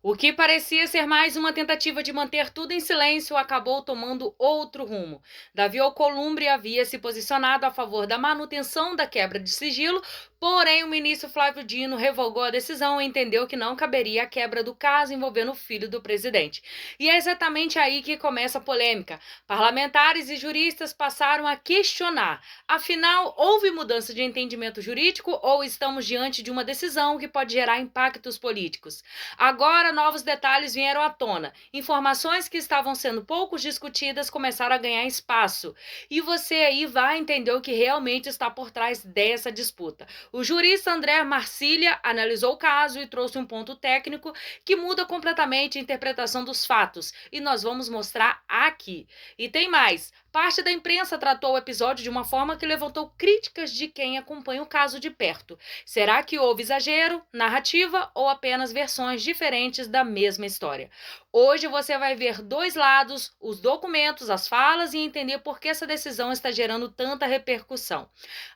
O que parecia ser mais uma tentativa de manter tudo em silêncio acabou tomando outro rumo. Davi Alcolumbre havia se posicionado a favor da manutenção da quebra de sigilo, porém o ministro Flávio Dino revogou a decisão e entendeu que não caberia a quebra do caso envolvendo o filho do presidente. E é exatamente aí que começa a polêmica. Parlamentares e juristas passaram a questionar: afinal, houve mudança de entendimento jurídico ou estamos diante de uma decisão que pode gerar impactos políticos? Agora, novos detalhes vieram à tona. Informações que estavam sendo pouco discutidas começaram a ganhar espaço. E você aí vai entender o que realmente está por trás dessa disputa. O jurista André Marcília analisou o caso e trouxe um ponto técnico que muda completamente a interpretação dos fatos. E nós vamos mostrar aqui. E tem mais. Parte da imprensa tratou o episódio de uma forma que levantou críticas de quem acompanha o caso de perto. Será que houve exagero, narrativa ou apenas versões diferentes da mesma história? Hoje você vai ver dois lados, os documentos, as falas e entender por que essa decisão está gerando tanta repercussão.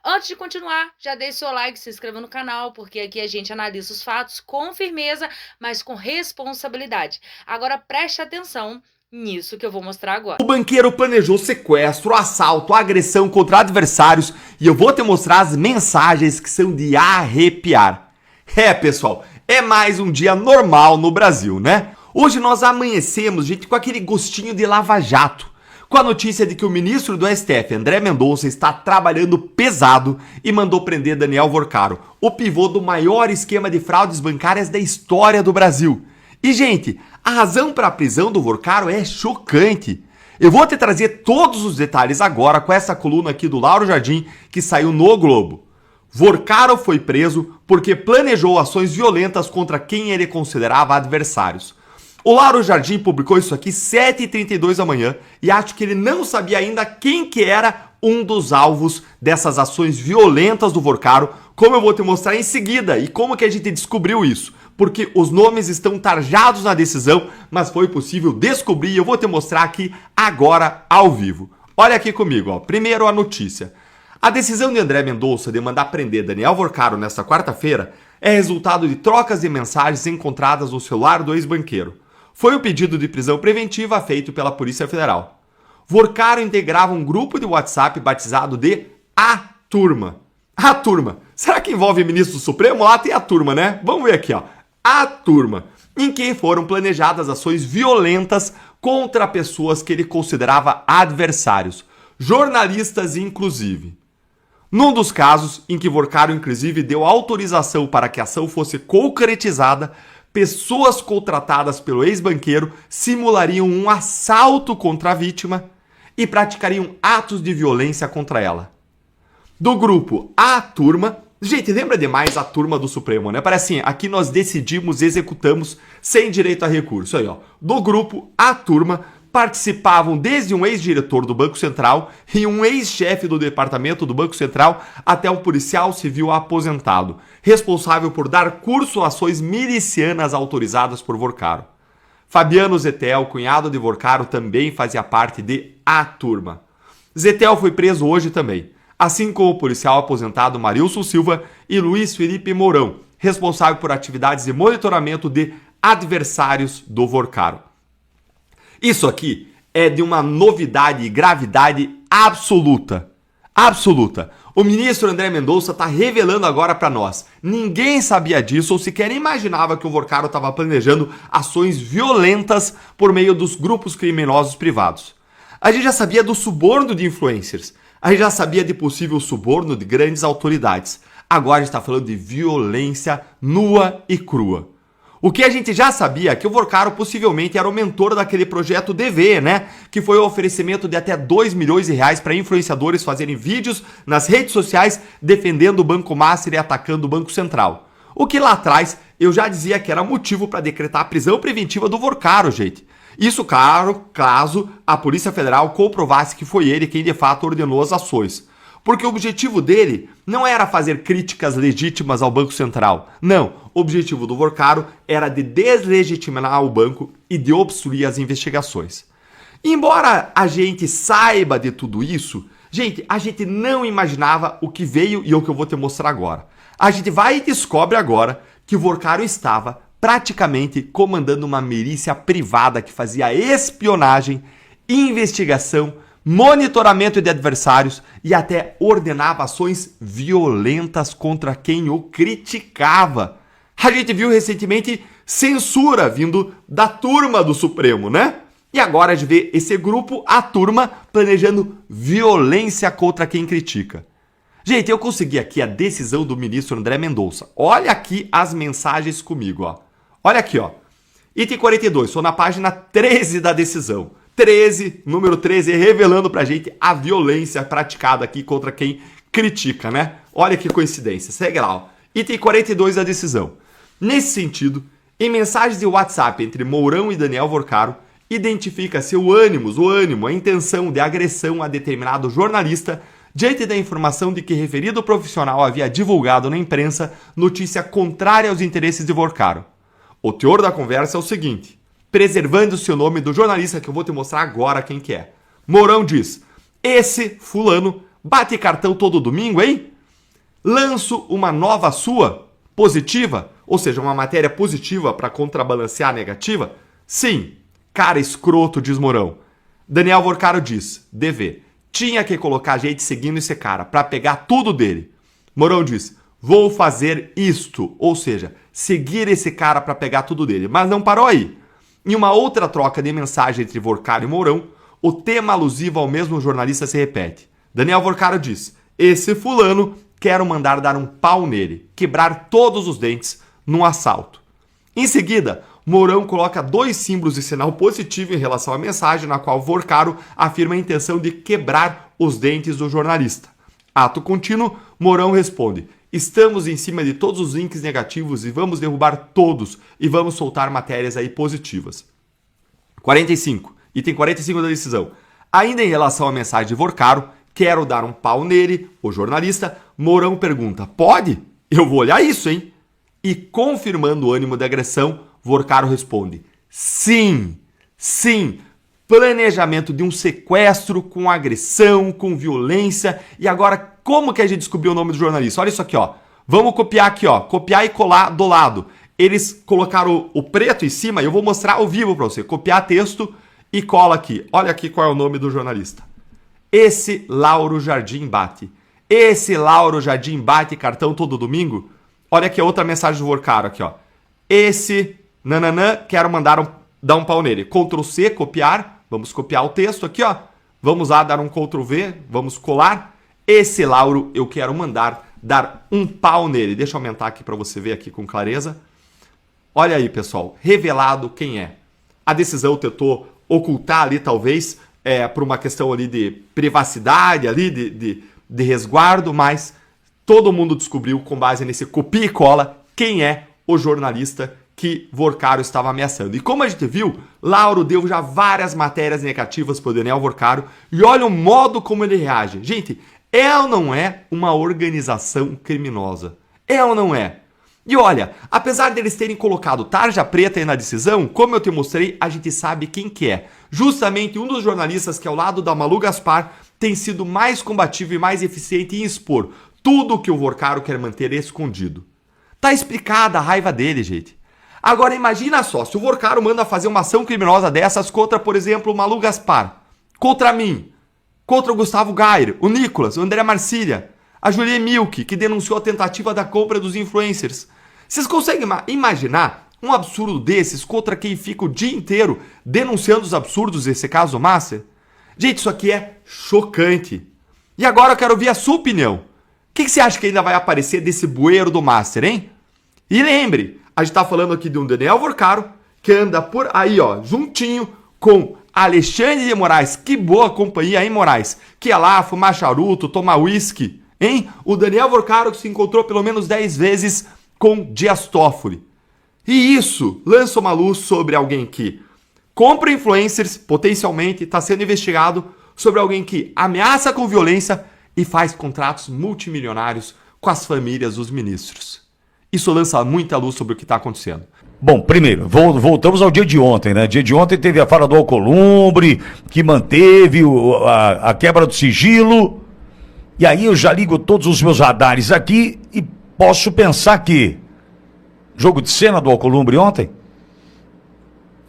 Antes de continuar, já deixe seu like, se inscreva no canal, porque aqui a gente analisa os fatos com firmeza, mas com responsabilidade. Agora preste atenção nisso que eu vou mostrar agora. O banqueiro planejou sequestro, assalto, agressão contra adversários e eu vou te mostrar as mensagens que são de arrepiar. Pessoal, é mais um dia normal no Brasil, né? Hoje nós amanhecemos, gente, com aquele gostinho de lava-jato, com a notícia de que o ministro do STF, André Mendonça, está trabalhando pesado e mandou prender Daniel Worcaro, o pivô do maior esquema de fraudes bancárias da história do Brasil. E, gente, a razão para a prisão do Worcaro é chocante. Eu vou te trazer todos os detalhes agora com essa coluna aqui do Lauro Jardim que saiu no Globo. Worcaro foi preso porque planejou ações violentas contra quem ele considerava adversários. O Lauro Jardim publicou isso aqui 7h32 da manhã e acho que ele não sabia ainda quem que era um dos alvos dessas ações violentas do Worcaro, como eu vou te mostrar em seguida e como que a gente descobriu isso. Porque os nomes estão tarjados na decisão, mas foi possível descobrir e eu vou te mostrar aqui agora ao vivo. Olha aqui comigo, ó. Primeiro a notícia. A decisão de André Mendonça de mandar prender Daniel Worcaro nesta quarta-feira é resultado de trocas de mensagens encontradas no celular do ex-banqueiro. Foi um pedido de prisão preventiva feito pela Polícia Federal. Worcaro integrava um grupo de WhatsApp batizado de A Turma. A Turma. Será que envolve ministro do Supremo? Lá tem a turma, né? Vamos ver aqui, ó. A Turma, em que foram planejadas ações violentas contra pessoas que ele considerava adversários, jornalistas inclusive. Num dos casos em que Worcaro inclusive deu autorização para que a ação fosse concretizada, pessoas contratadas pelo ex-banqueiro simulariam um assalto contra a vítima e praticariam atos de violência contra ela. Do grupo A Turma, gente, lembra demais a turma do Supremo, né? Parece assim, aqui nós decidimos, executamos, sem direito a recurso. Aí, ó. Do grupo A Turma participavam desde um ex-diretor do Banco Central e um ex-chefe do departamento do Banco Central até um policial civil aposentado, responsável por dar curso a ações milicianas autorizadas por Worcaro. Fabiano Zetel, cunhado de Worcaro, também fazia parte de A Turma. Zetel foi preso hoje também, assim como o policial aposentado Marilson Silva e Luiz Felipe Mourão, responsável por atividades de monitoramento de adversários do Worcaro. Isso aqui é de uma novidade e gravidade absoluta. Absoluta. O ministro André Mendonça está revelando agora para nós. Ninguém sabia disso ou sequer imaginava que o Worcaro estava planejando ações violentas por meio dos grupos criminosos privados. A gente já sabia do suborno de influencers. A gente já sabia de possível suborno de grandes autoridades. Agora a gente está falando de violência nua e crua. O que a gente já sabia é que o Worcaro possivelmente era o mentor daquele projeto DV, né? Que foi o oferecimento de até 2 milhões de reais para influenciadores fazerem vídeos nas redes sociais defendendo o Banco Master e atacando o Banco Central. O que lá atrás eu já dizia que era motivo para decretar a prisão preventiva do Worcaro, gente. Isso, claro, caso a Polícia Federal comprovasse que foi ele quem de fato ordenou as ações. Porque o objetivo dele não era fazer críticas legítimas ao Banco Central. Não, o objetivo do Worcaro era de deslegitimar o banco e de obstruir as investigações. Embora a gente saiba de tudo isso, gente, a gente não imaginava o que veio e o que eu vou te mostrar agora. A gente vai e descobre agora que o Worcaro estava praticamente comandando uma milícia privada que fazia espionagem, investigação, monitoramento de adversários e até ordenava ações violentas contra quem o criticava. A gente viu recentemente censura vindo da turma do Supremo, né? E agora a gente vê esse grupo, a turma, planejando violência contra quem critica. Gente, eu consegui aqui a decisão do ministro André Mendonça. Olha aqui as mensagens comigo, ó. Olha aqui, ó. Item 42, estou na página 13 da decisão. 13, número 13, revelando pra gente a violência praticada aqui contra quem critica, né? Olha que coincidência. Segue lá, ó. Item 42 da decisão. Nesse sentido, em mensagens de WhatsApp entre Mourão e Daniel Vorcaro, identifica-se o ânimo, a intenção de agressão a determinado jornalista diante da informação de que referido profissional havia divulgado na imprensa notícia contrária aos interesses de Vorcaro. O teor da conversa é o seguinte, preservando-se o nome do jornalista que eu vou te mostrar agora quem que é. Mourão diz, esse fulano bate cartão todo domingo, hein? Lanço uma nova sua, positiva, ou seja, uma matéria positiva para contrabalancear a negativa? Sim. Cara escroto, diz Mourão. Daniel Vorcaro diz, DV, tinha que colocar gente seguindo esse cara para pegar tudo dele. Mourão diz, vou fazer isto, ou seja, seguir esse cara para pegar tudo dele. Mas não parou aí. Em uma outra troca de mensagem entre Vorcaro e Mourão, o tema alusivo ao mesmo jornalista se repete. Daniel Vorcaro diz, esse fulano, quero mandar dar um pau nele, quebrar todos os dentes num assalto. Em seguida, Mourão coloca 2 símbolos de sinal positivo em relação à mensagem na qual Vorcaro afirma a intenção de quebrar os dentes do jornalista. Ato contínuo, Mourão responde, estamos em cima de todos os links negativos e vamos derrubar todos e vamos soltar matérias aí positivas. 45. Item 45 da decisão. Ainda em relação à mensagem de Vorcaro, quero dar um pau nele, o jornalista, Mourão pergunta, pode? Eu vou olhar isso, hein? E confirmando o ânimo de agressão, Vorcaro responde, sim, planejamento de um sequestro com agressão, com violência. E agora, como que a gente descobriu o nome do jornalista? Olha isso aqui, ó. Vamos copiar aqui, ó. Copiar e colar do lado. Eles colocaram o preto em cima e eu vou mostrar ao vivo para você. Copiar texto e cola aqui. Olha aqui qual é o nome do jornalista. Esse Lauro Jardim bate. Esse Lauro Jardim bate cartão todo domingo. Olha aqui a outra mensagem do Vorcaro aqui, ó. Esse nananã, quero dar um pau nele. Ctrl C, copiar. Vamos copiar o texto aqui, ó. Vamos lá dar um Ctrl V, vamos colar. Esse Lauro, eu quero mandar dar um pau nele. Deixa eu aumentar aqui para você ver aqui com clareza. Olha aí, pessoal. Revelado quem é. A decisão tentou ocultar ali, talvez, por uma questão ali de privacidade, ali de resguardo, mas todo mundo descobriu, com base nesse copia e cola, quem é o jornalista que Vorcaro estava ameaçando. E como a gente viu, Lauro deu já várias matérias negativas para o Daniel Vorcaro e olha o modo como ele reage. Gente, é ou não é uma organização criminosa? É ou não é? E olha, apesar deles terem colocado tarja preta aí na decisão, como eu te mostrei, a gente sabe quem que é. Justamente um dos jornalistas que ao lado da Malu Gaspar tem sido mais combativo e mais eficiente em expor tudo o que o Vorcaro quer manter escondido. Tá explicada a raiva dele, gente. Agora imagina só, se o Vorcaro manda fazer uma ação criminosa dessas contra, por exemplo, o Malu Gaspar, contra mim, contra o Gustavo Gayer, o Nicolas, o André Marcília, a Julie Milk, que denunciou a tentativa da compra dos influencers. Vocês conseguem imaginar um absurdo desses contra quem fica o dia inteiro denunciando os absurdos desse caso Master? Gente, isso aqui é chocante. E agora eu quero ouvir a sua opinião. O que você acha que ainda vai aparecer desse bueiro do Master, hein? E lembre, a gente tá falando aqui de um Daniel Vorcaro que anda por aí, ó, juntinho com Alexandre de Moraes. Que boa companhia, hein, Moraes? Que ia lá fumar charuto, tomar uísque, hein? O Daniel Vorcaro que se encontrou pelo menos 10 vezes com Dias Toffoli. E isso lança uma luz sobre alguém que compra influencers, potencialmente está sendo investigado, sobre alguém que ameaça com violência e faz contratos multimilionários com as famílias dos ministros. Isso lança muita luz sobre o que está acontecendo. Bom, primeiro, voltamos ao dia de ontem, né? Dia de ontem teve a fala do Alcolumbre, que manteve a quebra do sigilo. E aí eu já ligo todos os meus radares aqui e posso pensar que Jogo de cena do Alcolumbre ontem?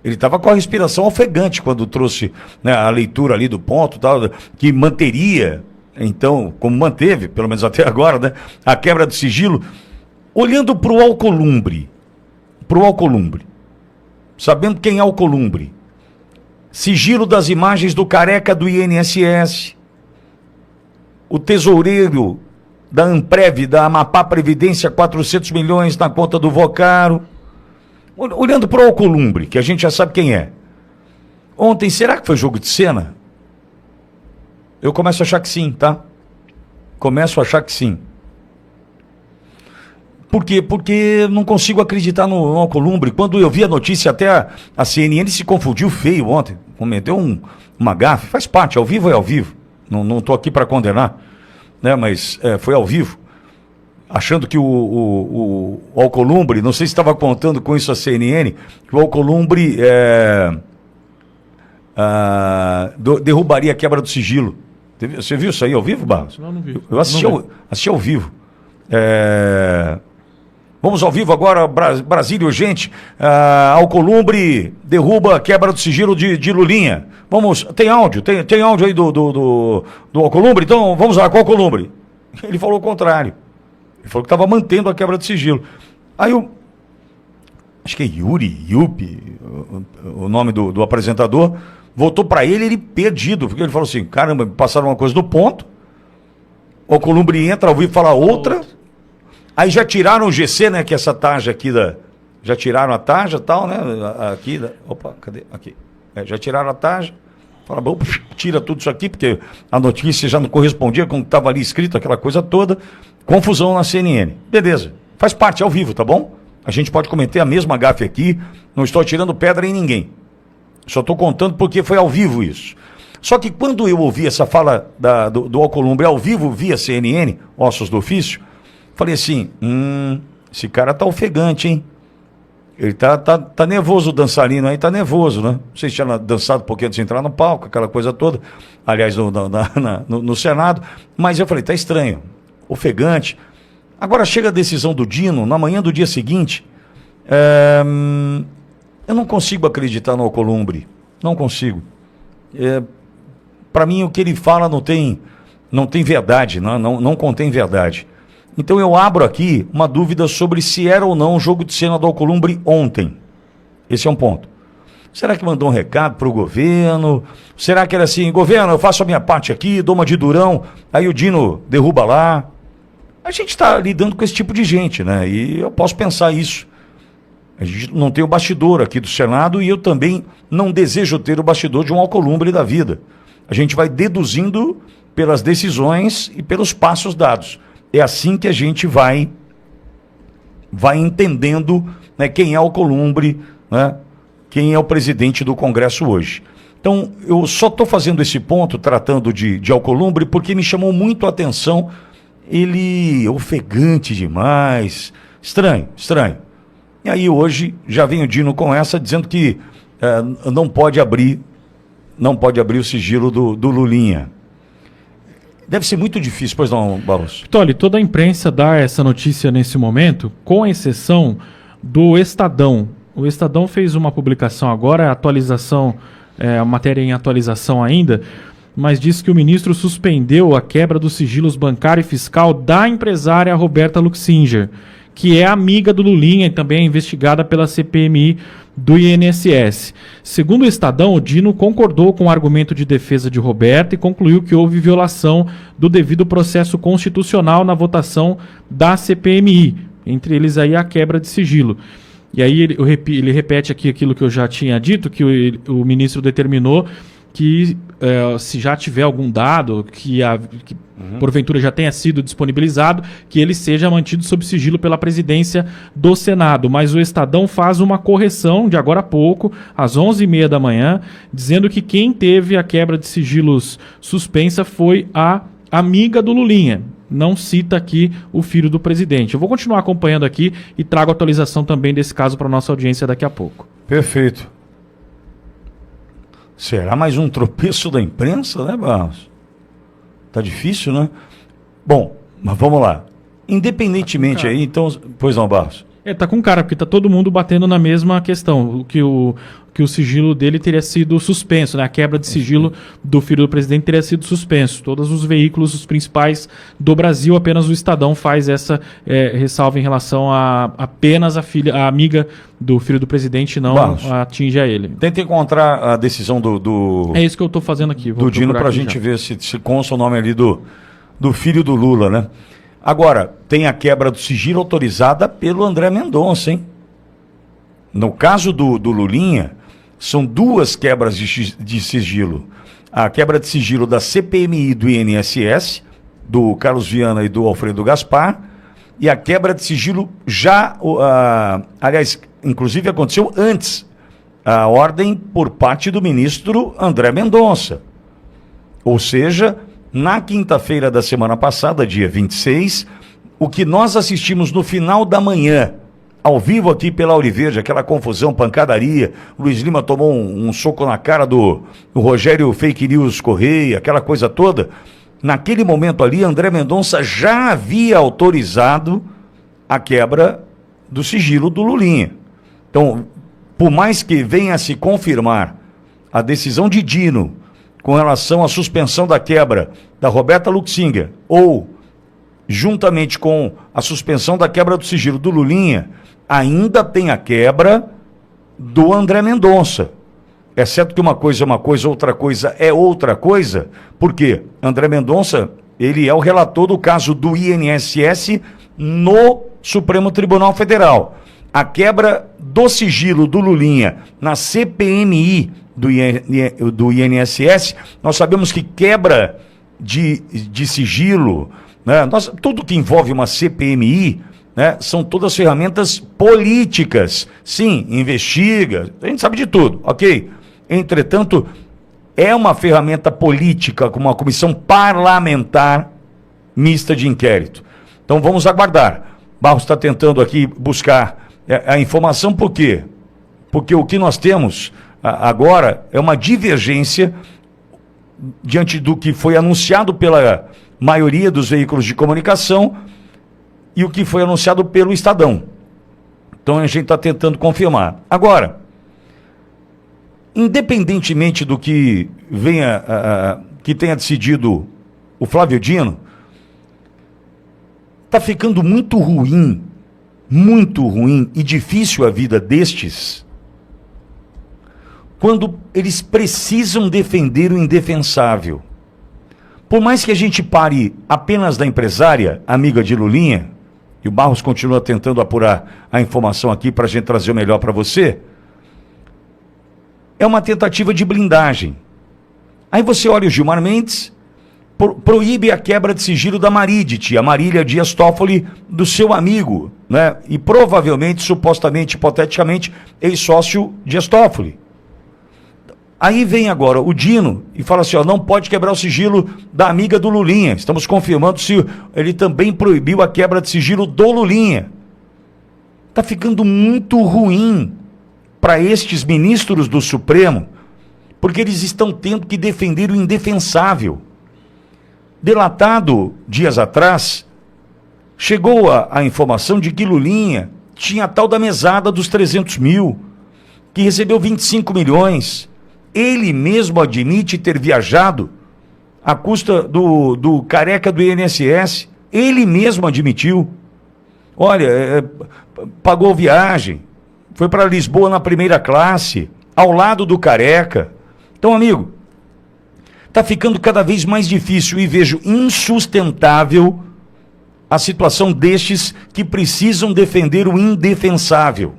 Ele estava com a respiração ofegante quando trouxe, né, a leitura ali do ponto, tal, que manteria, então, como manteve, pelo menos até agora, né, a quebra do sigilo. Olhando para o Alcolumbre, sabendo quem é o Alcolumbre, sigilo das imagens do careca do INSS, o tesoureiro da Amprev, da Amapá Previdência, 400 milhões na conta do Vocaro. Olhando para o Alcolumbre, que a gente já sabe quem é. Ontem, será que foi jogo de cena? Eu começo a achar que sim, tá? Começo a achar que sim. Por quê? Porque não consigo acreditar no Alcolumbre. Quando eu vi a notícia, até a CNN se confundiu feio ontem. Cometeu uma gafe. Faz parte, ao vivo é ao vivo. Não estou aqui para condenar, né? Mas foi ao vivo. Achando que o Alcolumbre, não sei se estava contando com isso a CNN, que o Alcolumbre derrubaria a quebra do sigilo. Você viu isso aí ao vivo, Barros? Não vi. Eu assisti ao vivo. Vamos ao vivo agora, Brasília urgente. Alcolumbre derruba a quebra do sigilo de Lulinha. Vamos, tem áudio aí do Alcolumbre? Então vamos lá, com o Alcolumbre. Ele falou o contrário. Ele falou que estava mantendo a quebra de sigilo. Aí acho que é Yupi, o nome do apresentador, voltou para ele perdido, porque ele falou assim, caramba, me passaram uma coisa do ponto, o Alcolumbre entra ao vivo e fala outra, aí já tiraram o GC, né, que é essa tarja aqui já tiraram a tarja e tal, né, aqui, opa, cadê? Aqui. Já tiraram a tarja, fala, bom, tira tudo isso aqui, porque a notícia já não correspondia com o que estava ali escrito, aquela coisa toda. Confusão na CNN. Beleza. Faz parte, ao vivo, tá bom? A gente pode cometer a mesma gafe aqui. Não estou tirando pedra em ninguém. Só estou contando porque foi ao vivo isso. Só que quando eu ouvi essa fala do Alcolumbre ao vivo via CNN, Ossos do Ofício, falei assim, esse cara tá ofegante, hein? Ele tá nervoso, o dançarino aí tá nervoso, né? Não sei se tinha dançado um pouquinho antes de entrar no palco, aquela coisa toda. Aliás, no Senado. Mas eu falei, tá estranho. Ofegante. Agora chega a decisão do Dino, na manhã do dia seguinte, eu não consigo acreditar no Alcolumbre, não consigo. Para mim o que ele fala não tem verdade, não contém verdade. Então eu abro aqui uma dúvida sobre se era ou não um jogo de cena do Alcolumbre ontem. Esse é um ponto. Será que mandou um recado para o governo? Será que era assim, governo, eu faço a minha parte aqui, dou uma de durão, aí o Dino derruba lá? A gente está lidando com esse tipo de gente, né? E eu posso pensar isso. A gente não tem o bastidor aqui do Senado e eu também não desejo ter o bastidor de um Alcolumbre da vida. A gente vai deduzindo pelas decisões e pelos passos dados. É assim que a gente vai entendendo, né, quem é o Alcolumbre, né, quem é o presidente do Congresso hoje. Então, eu só estou fazendo esse ponto, tratando de Alcolumbre, porque me chamou muito a atenção. Ele ofegante demais, estranho. E aí hoje já vem o Dino com essa, dizendo que não pode abrir o sigilo do Lulinha. Deve ser muito difícil, pois não, Barros? Olha, toda a imprensa dá essa notícia nesse momento, com exceção do Estadão. O Estadão fez uma publicação agora, a matéria em atualização ainda, mas diz que o ministro suspendeu a quebra dos sigilos bancário e fiscal da empresária Roberta Luxinger, que é amiga do Lulinha e também é investigada pela CPMI do INSS. Segundo o Estadão, o Dino concordou com o argumento de defesa de Roberta e concluiu que houve violação do devido processo constitucional na votação da CPMI, entre eles aí a quebra de sigilo. E aí ele repete aqui aquilo que eu já tinha dito, que o ministro determinou que se já tiver algum dado que porventura já tenha sido disponibilizado, que ele seja mantido sob sigilo pela presidência do Senado. Mas o Estadão faz uma correção de agora a pouco, às 11h30 da manhã, dizendo que quem teve a quebra de sigilos suspensa foi a amiga do Lulinha. Não cita aqui o filho do presidente. Eu vou continuar acompanhando aqui e trago atualização também desse caso para a nossa audiência daqui a pouco. Perfeito. Será mais um tropeço da imprensa, né, Barros? Tá difícil, né? Bom, mas vamos lá. Independentemente aí, então... Pois não, Barros? Tá com cara, porque tá todo mundo batendo na mesma questão, que o sigilo dele teria sido suspenso, né? A quebra de sigilo do filho do presidente teria sido suspenso. Todos os veículos, os principais do Brasil, apenas o Estadão faz essa ressalva em relação a apenas a amiga do filho do presidente não atinge a ele. Tenta encontrar a decisão do É isso que eu tô fazendo aqui. do Dino pra gente ver se consta o nome ali do filho do Lula, né? Agora, tem a quebra do sigilo autorizada pelo André Mendonça, hein? No caso do Lulinha, são 2 quebras de sigilo. A quebra de sigilo da CPMI do INSS, do Carlos Viana e do Alfredo Gaspar, e a quebra de sigilo aliás, inclusive aconteceu antes, a ordem por parte do ministro André Mendonça. Ou seja, na quinta-feira da semana passada, dia 26, o que nós assistimos no final da manhã, ao vivo aqui pela Auriverde, aquela confusão, pancadaria, Luiz Lima tomou um soco na cara do Rogério Fake News Correia, aquela coisa toda. Naquele momento ali, André Mendonça já havia autorizado a quebra do sigilo do Lulinha. Então, por mais que venha a se confirmar a decisão de Dino com relação à suspensão da quebra da Roberta Luxinger, ou juntamente com a suspensão da quebra do sigilo do Lulinha, ainda tem a quebra do André Mendonça. É certo que uma coisa é uma coisa, outra coisa é outra coisa, porque André Mendonça, ele é o relator do caso do INSS no Supremo Tribunal Federal. A quebra do sigilo do Lulinha na CPMI do INSS, nós sabemos que quebra de sigilo, né, tudo que envolve uma CPMI, né, são todas ferramentas políticas. Sim, investiga, a gente sabe de tudo, ok? Entretanto, é uma ferramenta política com uma comissão parlamentar mista de inquérito. Então vamos aguardar. Barros está tentando aqui buscar a informação, por quê? Porque o que nós temos agora é uma divergência diante do que foi anunciado pela maioria dos veículos de comunicação e o que foi anunciado pelo Estadão. Então a gente está tentando confirmar. Agora, independentemente do que que tenha decidido o Flávio Dino, está ficando muito ruim e difícil a vida destes quando eles precisam defender o indefensável. Por mais que a gente pare apenas da empresária, amiga de Lulinha, e o Barros continua tentando apurar a informação aqui para a gente trazer o melhor para você, é uma tentativa de blindagem. Aí você olha o Gilmar Mendes, proíbe a quebra de sigilo da Marídit, a Marília Dias Toffoli, do seu amigo, né? E provavelmente, supostamente, hipoteticamente, ex-sócio Dias Toffoli. Aí vem agora o Dino e fala assim, ó, não pode quebrar o sigilo da amiga do Lulinha. Estamos confirmando se ele também proibiu a quebra de sigilo do Lulinha. Está ficando muito ruim para estes ministros do Supremo, porque eles estão tendo que defender o indefensável. Delatado dias atrás, chegou a informação de que Lulinha tinha a tal da mesada dos 300 mil, que recebeu 25 milhões. Ele mesmo admite ter viajado à custa do careca do INSS. Ele mesmo admitiu. Olha, pagou viagem, foi para Lisboa na primeira classe, ao lado do careca. Então, amigo, está ficando cada vez mais difícil e vejo insustentável a situação destes que precisam defender o indefensável.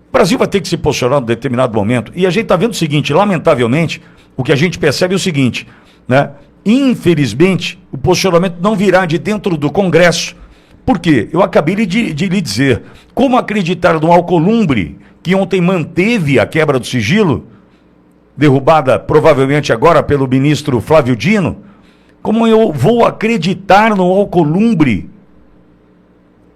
O Brasil vai ter que se posicionar em determinado momento. E a gente está vendo o seguinte, lamentavelmente, o que a gente percebe é o seguinte, né? Infelizmente, o posicionamento não virá de dentro do Congresso. Por quê? Eu acabei de lhe dizer, como acreditar no Alcolumbre, que ontem manteve a quebra do sigilo, derrubada provavelmente agora pelo ministro Flávio Dino, como eu vou acreditar no Alcolumbre?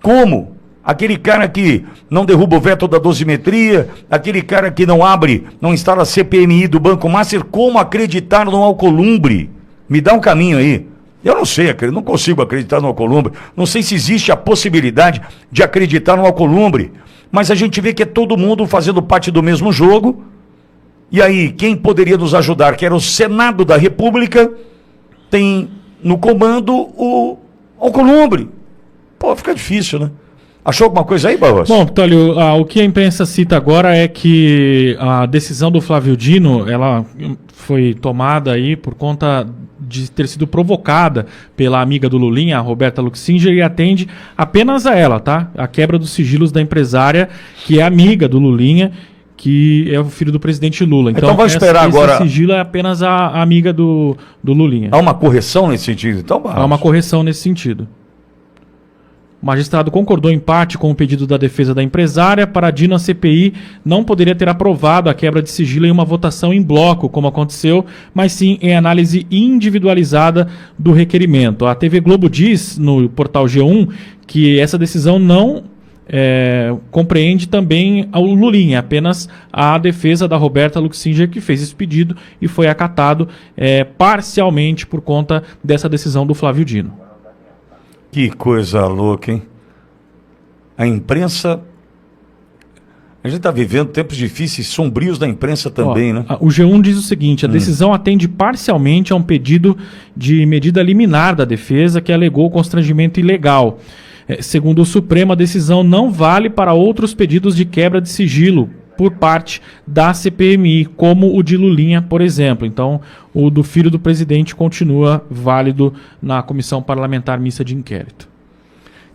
Como? Aquele cara que não derruba o veto da dosimetria, aquele cara que não instala a CPMI do Banco Master, como acreditar no Alcolumbre? Me dá um caminho aí. Eu não sei, não consigo acreditar no Alcolumbre. Não sei se existe a possibilidade de acreditar no Alcolumbre. Mas a gente vê que é todo mundo fazendo parte do mesmo jogo. E aí, quem poderia nos ajudar, que era o Senado da República, tem no comando o Alcolumbre. Pô, fica difícil, né? Achou alguma coisa aí, Barroso? Bom, Tólio, o que a imprensa cita agora é que a decisão do Flávio Dino, ela foi tomada aí por conta de ter sido provocada pela amiga do Lulinha, a Roberta Luxinger, e atende apenas a ela, tá? A quebra dos sigilos da empresária, que é amiga do Lulinha, que é o filho do presidente Lula. Então vamos esperar agora. Esse sigilo é apenas a amiga do Lulinha. Há uma correção nesse sentido, então, Barroso? Há uma correção nesse sentido. O magistrado concordou em parte com o pedido da defesa da empresária. Para Dino, a CPI não poderia ter aprovado a quebra de sigilo em uma votação em bloco, como aconteceu, mas sim em análise individualizada do requerimento. A TV Globo diz, no portal G1, que essa decisão não compreende também o Lulinha, apenas a defesa da Roberta Luxinger, que fez esse pedido e foi acatado parcialmente por conta dessa decisão do Flávio Dino. Que coisa louca, hein? A imprensa... A gente está vivendo tempos difíceis, sombrios da imprensa também, né? O G1 diz o seguinte: a decisão atende parcialmente a um pedido de medida liminar da defesa que alegou constrangimento ilegal. Segundo o Supremo, a decisão não vale para outros pedidos de quebra de sigilo por parte da CPMI, como o de Lulinha, por exemplo. Então, o do filho do presidente continua válido na Comissão Parlamentar Mista de Inquérito.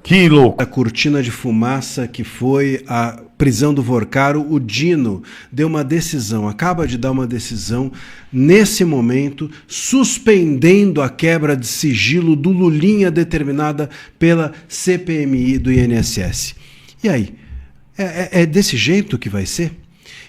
Que louco! A cortina de fumaça que foi a prisão do Vorcaro, o Dino deu uma decisão, acaba de dar uma decisão nesse momento, suspendendo a quebra de sigilo do Lulinha determinada pela CPMI do INSS. E aí? É desse jeito que vai ser?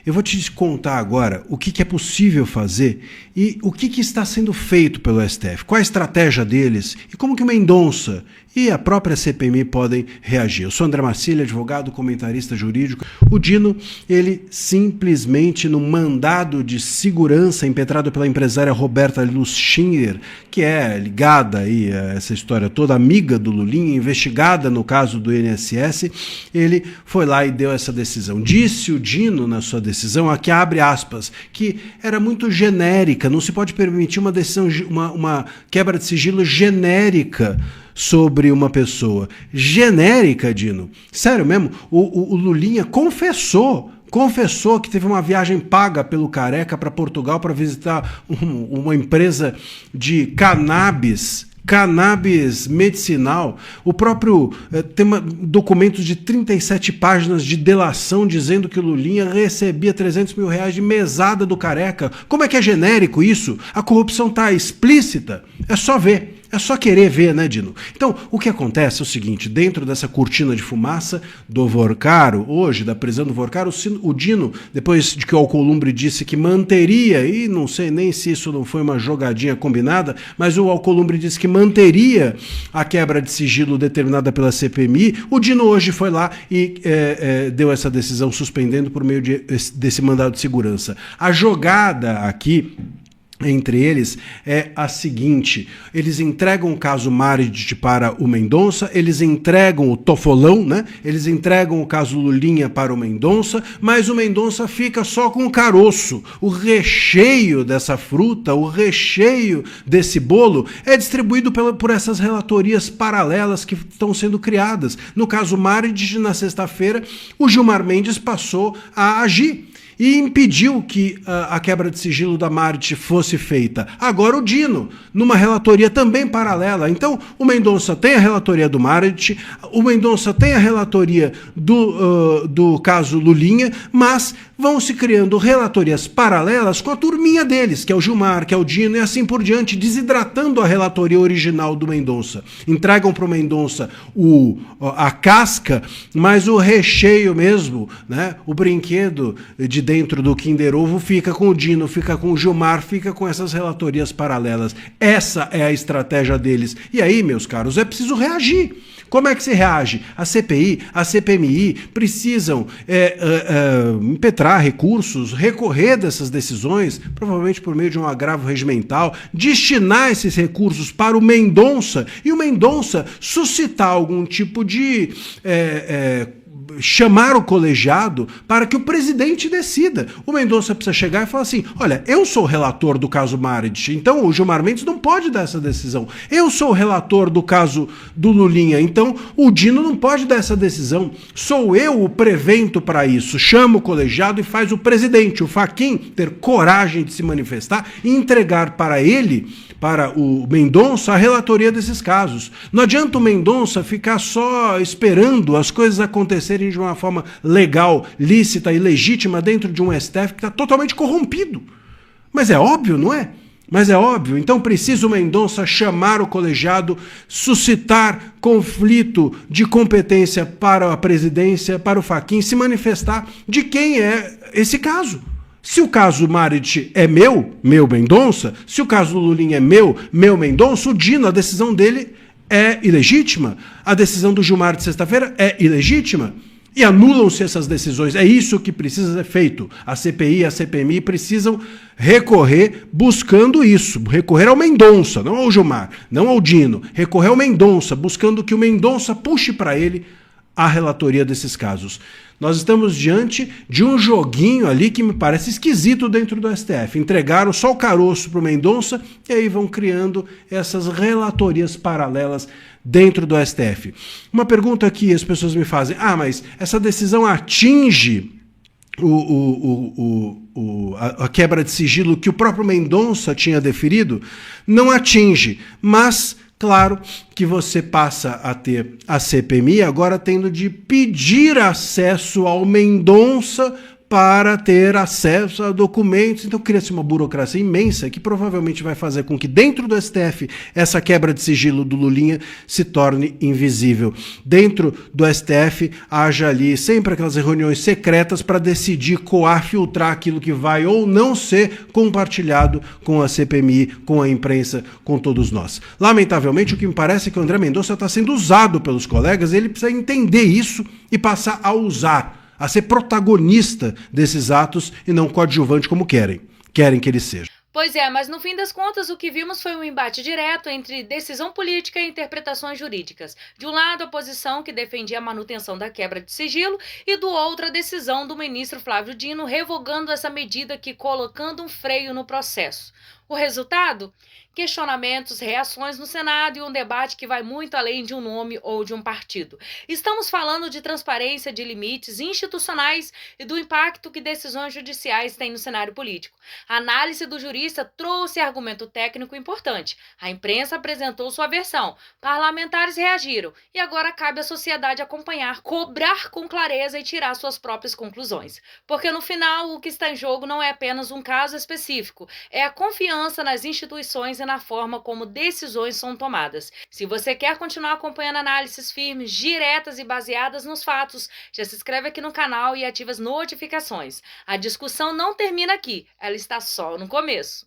Eu vou te contar agora o que é possível fazer e o que está sendo feito pelo STF, qual a estratégia deles e como que o Mendonça e a própria CPMI podem reagir. Eu sou André Marcília, advogado, comentarista jurídico. O Dino, ele simplesmente no mandado de segurança impetrado pela empresária Roberta Luxinger, que é ligada aí a essa história toda, amiga do Lulinha, investigada no caso do INSS, ele foi lá e deu essa decisão. Disse o Dino na sua decisão, aqui abre aspas, que era muito genérica, não se pode permitir uma decisão, uma quebra de sigilo genérica sobre uma pessoa. Genérica, Dino? Sério mesmo? O Lulinha confessou que teve uma viagem paga pelo Careca para Portugal para visitar uma empresa de cannabis medicinal. O próprio tem documentos de 37 páginas de delação dizendo que o Lulinha recebia 300 mil reais de mesada do Careca. Como é que é genérico isso? A corrupção está explícita. É só ver. É só querer ver, né, Dino? Então, o que acontece é o seguinte, dentro dessa cortina de fumaça do Vorcaro, hoje, da prisão do Vorcaro, o Dino, depois de que o Alcolumbre disse que manteria, e não sei nem se isso não foi uma jogadinha combinada, mas o Alcolumbre disse que manteria a quebra de sigilo determinada pela CPMI, o Dino hoje foi lá e deu essa decisão suspendendo por meio desse mandado de segurança. A jogada aqui entre eles é a seguinte: eles entregam o caso Margit para o Mendonça, eles entregam o Tofolão, né? Eles entregam o caso Lulinha para o Mendonça, mas o Mendonça fica só com o caroço. O recheio dessa fruta, o recheio desse bolo é distribuído por essas relatorias paralelas que estão sendo criadas. No caso Margit, na sexta-feira, o Gilmar Mendes passou a agir e impediu que a quebra de sigilo da Margit fosse feita. Agora o Dino, numa relatoria também paralela. Então, o Mendonça tem a relatoria do Margit, o Mendonça tem a relatoria do caso Lulinha, mas vão se criando relatorias paralelas com a turminha deles, que é o Gilmar, que é o Dino, e assim por diante, desidratando a relatoria original do Mendonça. Entregam para o Mendonça a casca, mas o recheio mesmo, né, o brinquedo de dentro do Kinder Ovo fica com o Dino, fica com o Gilmar, fica com essas relatorias paralelas. Essa é a estratégia deles. E aí, meus caros, é preciso reagir. Como é que se reage? A CPI, a CPMI precisam impetrar recursos, recorrer dessas decisões, provavelmente por meio de um agravo regimental, destinar esses recursos para o Mendonça e o Mendonça suscitar algum tipo de chamar o colegiado para que o presidente decida. O Mendonça precisa chegar e falar assim: olha, eu sou o relator do caso Maright, então o Gilmar Mendes não pode dar essa decisão. Eu sou o relator do caso do Lulinha, então o Dino não pode dar essa decisão. Sou eu o prevento para isso. Chama o colegiado e faz o presidente, o Fachin, ter coragem de se manifestar e entregar para ele, para o Mendonça, a relatoria desses casos. Não adianta o Mendonça ficar só esperando as coisas acontecerem de uma forma legal, lícita e legítima dentro de um STF que está totalmente corrompido. Mas é óbvio, não é? Mas é óbvio. Então precisa o Mendonça chamar o colegiado, suscitar conflito de competência para a presidência, para o Fachin, se manifestar de quem é esse caso. Se o caso Maright é meu Mendonça, se o caso Lulinha é meu Mendonça, o Dino, a decisão dele é ilegítima, a decisão do Gilmar de sexta-feira é ilegítima, e anulam-se essas decisões. É isso que precisa ser feito. A CPI e a CPMI precisam recorrer buscando isso, recorrer ao Mendonça, não ao Gilmar, não ao Dino, recorrer ao Mendonça, buscando que o Mendonça puxe para ele a relatoria desses casos. Nós estamos diante de um joguinho ali que me parece esquisito dentro do STF. Entregaram só o caroço para o Mendonça e aí vão criando essas relatorias paralelas dentro do STF. Uma pergunta que as pessoas me fazem: mas essa decisão atinge a quebra de sigilo que o próprio Mendonça tinha deferido? Não atinge, mas claro que você passa a ter a CPMI agora tendo de pedir acesso ao Mendonça para ter acesso a documentos. Então cria-se uma burocracia imensa que provavelmente vai fazer com que dentro do STF essa quebra de sigilo do Lulinha se torne invisível. Dentro do STF haja ali sempre aquelas reuniões secretas para decidir, coar, filtrar aquilo que vai ou não ser compartilhado com a CPMI, com a imprensa, com todos nós. Lamentavelmente, o que me parece é que o André Mendonça está sendo usado pelos colegas, ele precisa entender isso e passar a usar, a ser protagonista desses atos e não coadjuvante como querem que ele seja. Pois é, mas no fim das contas o que vimos foi um embate direto entre decisão política e interpretações jurídicas. De um lado, a oposição que defendia a manutenção da quebra de sigilo e do outro, a decisão do ministro Flávio Dino revogando essa medida e colocando um freio no processo. O resultado? Questionamentos, reações no Senado e um debate que vai muito além de um nome ou de um partido. Estamos falando de transparência, de limites institucionais e do impacto que decisões judiciais têm no cenário político. A análise do jurista trouxe argumento técnico importante. A imprensa apresentou sua versão, parlamentares reagiram e agora cabe à sociedade acompanhar, cobrar com clareza e tirar suas próprias conclusões. Porque no final o que está em jogo não é apenas um caso específico, é a confiança nas instituições e na forma como decisões são tomadas. Se você quer continuar acompanhando análises firmes, diretas e baseadas nos fatos, já se inscreve aqui no canal e ativa as notificações. A discussão não termina aqui, ela está só no começo.